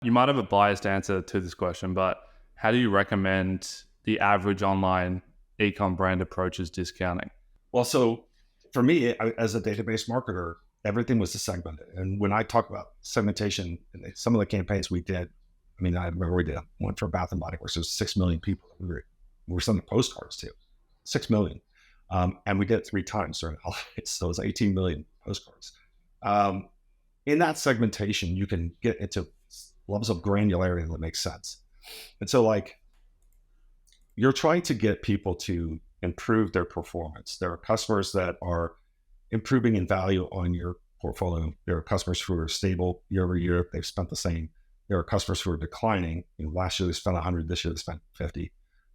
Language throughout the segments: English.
You might have a biased answer to this question, but how do you recommend the average online ecom brand approaches discounting? Well, so for me, as a database marketer, everything was segmented. And when I talk about segmentation, some of the campaigns we did, I mean, I remember we did one for Bath and Body Works. There was 6 million people that we were sending postcards to, 6 million. And we did it 3 times during the holidays. So it was 18 million postcards. In that segmentation, you can get into levels of granularity that makes sense. And so like, you're trying to get people to improve their performance. There are customers that are improving in value on your portfolio. There are customers who are stable year over year. They've spent the same. There are customers who are declining. Last year they spent 100, this year they spent 50.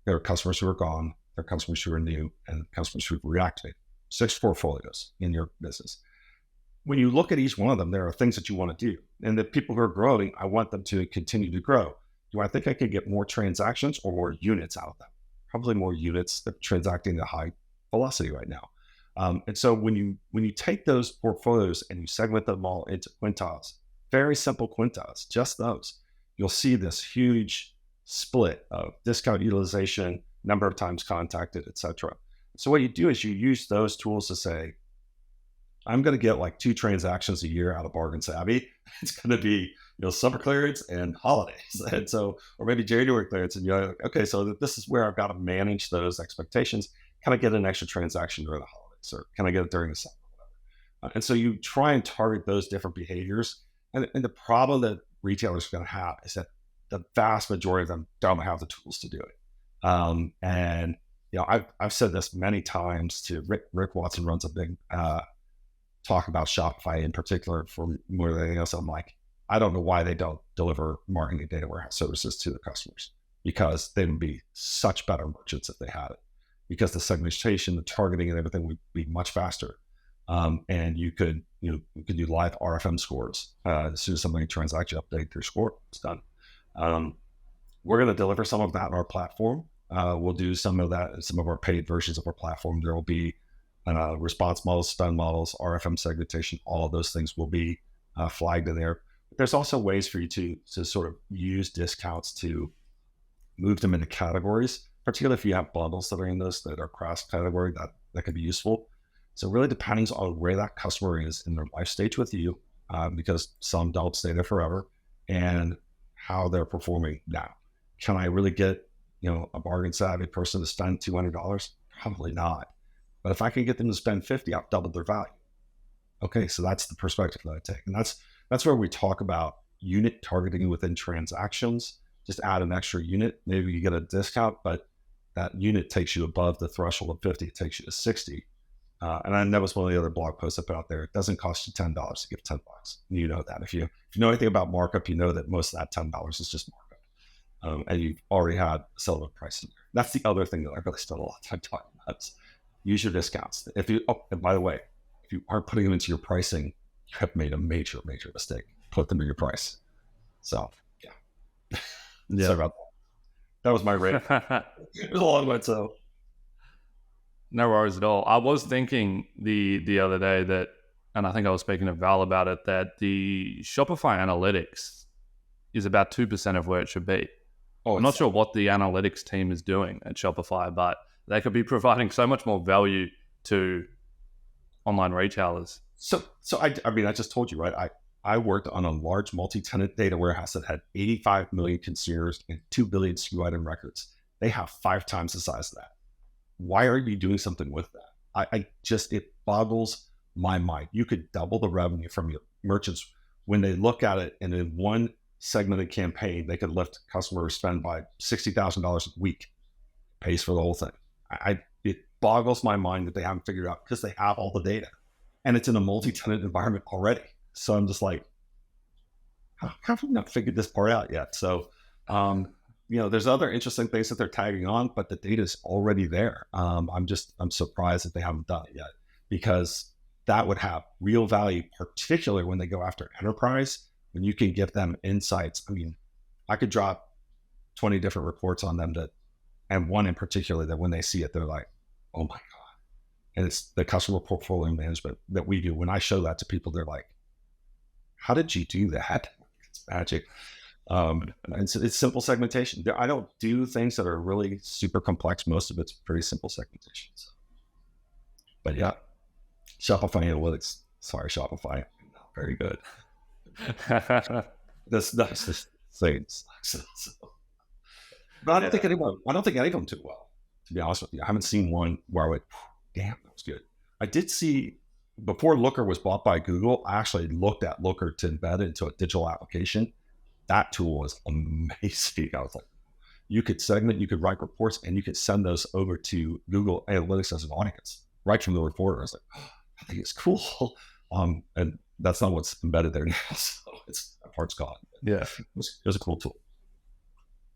There are customers who are gone. There are customers who are new, and customers who reactivate. 6 portfolios in your business. When you look at each one of them, there are things that you want to do. And the people who are growing, I want them to continue to grow. Do I think I could get more transactions or more units out of them? Probably more units. That are transacting at high velocity right now. And so when you take those portfolios and you segment them all into quintiles, very simple quintiles, just those, you'll see this huge split of discount utilization, number of times contacted, et cetera. So what you do is you use those tools to say, I'm going to get like 2 transactions a year out of Bargain Savvy. It's going to be, summer clearance and holidays. And so, or maybe January clearance. And you're like, okay, so this is where I've got to manage those expectations. Can I get an extra transaction during the holidays, or can I get it during the summer? And so you try and target those different behaviors. And the problem that retailers are going to have is that the vast majority of them don't have the tools to do it. And I've said this many times to Rick Watson runs a big talk about Shopify in particular for more than anything else. I'm like, I don't know why they don't deliver marketing data warehouse services to the customers, because they would be such better merchants if they had it, because the segmentation, the targeting and everything would be much faster. And you could do live RFM scores. As soon as somebody transacts, you update their score, it's done. We're going to deliver some of that on our platform. We'll do some of that in some of our paid versions of our platform. There will be response models, spend models, RFM segmentation, all of those things will be flagged in there. But there's also ways for you to sort of use discounts to move them into categories, particularly if you have bundles that are in those that are cross category, that could be useful. So really depending on where that customer is in their life stage with you, because some don't stay there forever, and how they're performing now. Can I really get, a bargain savvy person to spend $200? Probably not. But if I can get them to spend 50, I've doubled their value. Okay, so that's the perspective that I take. And that's where we talk about unit targeting within transactions. Just add an extra unit. Maybe you get a discount, but that unit takes you above the threshold of 50. It takes you to 60. And that was one of the other blog posts I put out there. It doesn't cost you $10 to give $10. You know that. If you know anything about markup, you know that most of that $10 is just markup. And you've already had a settlement price in there. That's the other thing that I really spend a lot of time talking about. Use your discounts. And by the way, if you aren't putting them into your pricing, you have made a major, major mistake. Put them in your price. So, yeah. Sorry about that. That was my rant. It was a long one, so. No worries at all. I was thinking the other day that, and I think I was speaking to Val about it, that the Shopify analytics is about 2% of where it should be. I'm not sure what the analytics team is doing at Shopify, but they could be providing so much more value to online retailers. So I just told you, right? I worked on a large multi-tenant data warehouse that had 85 million consumers and 2 billion SKU item records. They have 5 times the size of that. Why are you doing something with that? It boggles my mind. You could double the revenue from your merchants when they look at it, and in one segmented campaign, they could lift customer spend by $60,000 a week. Pays for the whole thing. It boggles my mind that they haven't figured out, because they have all the data, and it's in a multi-tenant environment already. So I'm just like, how have we not figured this part out yet? So, there's other interesting things that they're tagging on, but the data is already there. I'm surprised that they haven't done it yet, because that would have real value, particularly when they go after enterprise, when you can give them insights. I mean, I could drop 20 different reports on them and one in particular that when they see it, they're like, oh my God. And it's the customer portfolio management that we do. When I show that to people, they're like, how did you do that? It's magic. And so it's simple segmentation. I don't do things that are really super complex. Most of it's pretty simple segmentation. So. But yeah, Shopify analytics. Sorry, Shopify. Not very good. That's the things. But I don't think any of them do well, to be honest with you. I haven't seen one where I went, damn, that was good. I did see, before Looker was bought by Google, I actually looked at Looker to embed it into a digital application. That tool was amazing. I was like, you could segment, you could write reports, and you could send those over to Google Analytics as an audience right from the reporter. I was like, oh, I think it's cool. And that's not what's embedded there now. So that part's gone. Yeah. It was a cool tool.